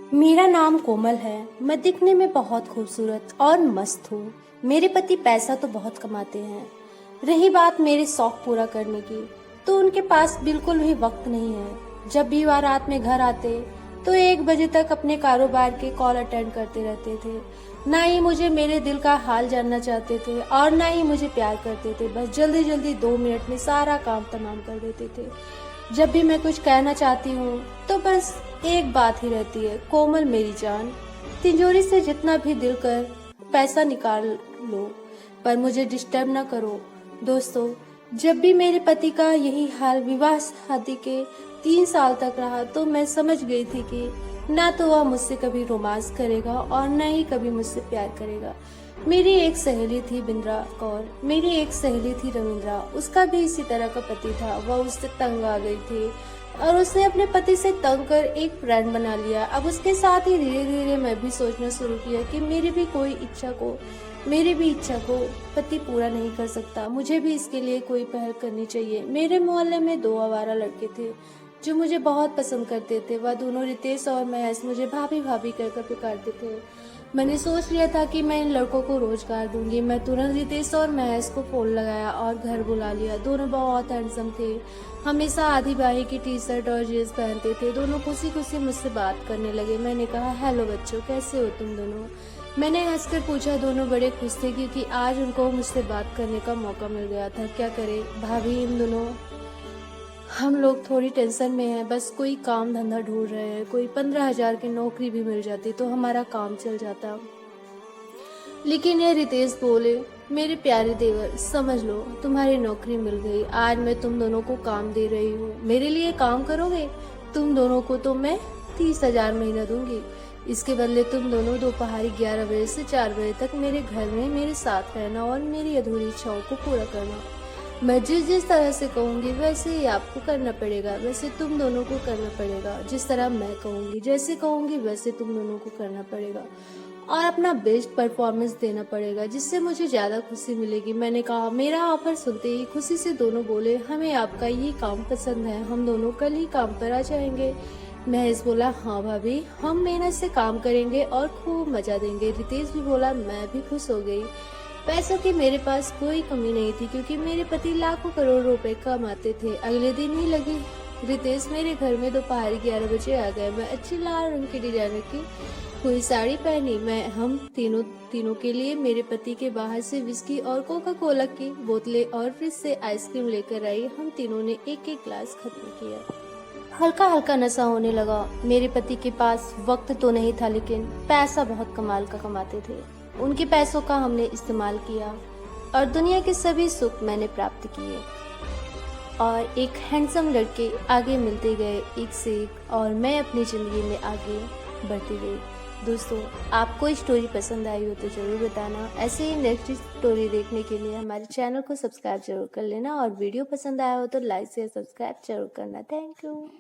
मेरा नाम कोमल है। मैं दिखने में बहुत खूबसूरत और मस्त हूँ। मेरे पति पैसा तो बहुत कमाते हैं। रही बात मेरे शौक पूरा करने की, तो उनके पास बिल्कुल भी वक्त नहीं है। जब भी वह रात में घर आते तो 1 बजे तक अपने कारोबार के कॉल अटेंड करते रहते थे। ना ही मुझे मेरे दिल का हाल जानना चाहते थे और ना ही मुझे प्यार करते थे। बस जल्दी जल्दी 2 मिनट में सारा काम तमाम कर देते थे। जब भी मैं कुछ कहना चाहती हूँ तो बस एक बात ही रहती है, कोमल मेरी जान, तिजोरी से जितना भी दिल कर पैसा निकाल लो, पर मुझे डिस्टर्ब ना करो। दोस्तों, जब भी मेरे पति का यही हाल विवाह शादी के 3 साल तक रहा तो मैं समझ गई थी कि ना तो वह मुझसे कभी रोमांस करेगा और न ही कभी मुझसे प्यार करेगा। मेरी एक सहेली थी बिंद्रा कौर, मेरी एक सहेली थी रविंद्रा। उसका भी इसी तरह का पति था। वह उससे तंग आ गई थी और उसने अपने पति से तंग कर एक फ्रेंड बना लिया। अब उसके साथ ही धीरे धीरे मैं भी सोचना शुरू किया कि मेरी भी इच्छा को पति पूरा नहीं कर सकता। मुझे भी इसके लिए कोई पहल करनी चाहिए। मेरे मोहल्ले में 2 आवारा लड़के थे जो मुझे बहुत पसंद करते थे। वह दोनों रितेश और महेश मुझे भाभी भाभी कहकर पुकारते थे। मैंने सोच लिया था कि मैं इन लड़कों को रोजगार दूंगी। मैं तुरंत रितेश और महेश को फोन लगाया और घर बुला लिया। दोनों बहुत हैंडसम थे, हमेशा आधी बाही की टी शर्ट और जींस पहनते थे। दोनों खुशी खुशी मुझसे बात करने लगे। मैंने कहा, हेलो बच्चों, कैसे हो तुम दोनों? मैंने हंसकर पूछा। दोनों बड़े खुश थे क्योंकि आज उनको मुझसे बात करने का मौका मिल गया था। क्या करे भाभी, इन दोनों हम लोग थोड़ी टेंशन में हैं। बस कोई काम धंधा ढूंढ रहे हैं। कोई 15,000 की नौकरी भी मिल जाती तो हमारा काम चल जाता। लेकिन ये रितेश बोले, मेरे प्यारे देवर, समझ लो तुम्हारी नौकरी मिल गई। आज मैं तुम दोनों को काम दे रही हूँ। मेरे लिए काम करोगे? तुम दोनों को तो मैं 30,000 महीना दूंगी। इसके बदले तुम दोनों दोपहर 11 बजे से 4 बजे तक मेरे घर में मेरे साथ रहना और मेरी अधूरी इच्छाओं को पूरा करना। मैं जिस तरह से कहूँगी वैसे ही आपको करना पड़ेगा। वैसे तुम दोनों को करना पड़ेगा। जिस तरह मैं कहूँगी, जैसे कहूँगी वैसे तुम दोनों को करना पड़ेगा और अपना बेस्ट परफॉर्मेंस देना पड़ेगा, जिससे मुझे ज़्यादा खुशी मिलेगी। मैंने कहा। मेरा ऑफर सुनते ही खुशी से दोनों बोले, हमें आपका ये काम पसंद है, हम दोनों कल ही काम पर आ जाएंगे। महेश बोला, हाँ भाभी, हम मेहनत से काम करेंगे और खूब मजा देंगे। रितेश भी बोला, मैं भी खुश हो गई। पैसों की मेरे पास कोई कमी नहीं थी क्योंकि मेरे पति लाखों करोड़ रुपए कमाते थे। अगले दिन ही लगी रितेश मेरे घर में दोपहर 11 बजे आ गए। मैं अच्छी लाल रंग की डिजाइनर की कोई साड़ी पहनी। हम तीनों के लिए मेरे पति के बाहर से विस्की और कोका कोला की बोतलें और फ्रिज से आइसक्रीम लेकर आई। हम तीनों ने एक एक ग्लास खत्म किया। हल्का हल्का नशा होने लगा। मेरे पति के पास वक्त तो नहीं था, लेकिन पैसा बहुत कमाल का कमाते थे। उनके पैसों का हमने इस्तेमाल किया और दुनिया के सभी सुख मैंने प्राप्त किए और एक हैंडसम लड़के आगे मिलते गए एक से एक, और मैं अपनी जिंदगी में आगे बढ़ती गई। दोस्तों, आपको स्टोरी पसंद आई हो तो जरूर बताना। ऐसे ही नेक्स्ट स्टोरी देखने के लिए हमारे चैनल को सब्सक्राइब जरूर कर लेना और वीडियो पसंद आया हो तो लाइक शेयर सब्सक्राइब जरूर करना। Thank you.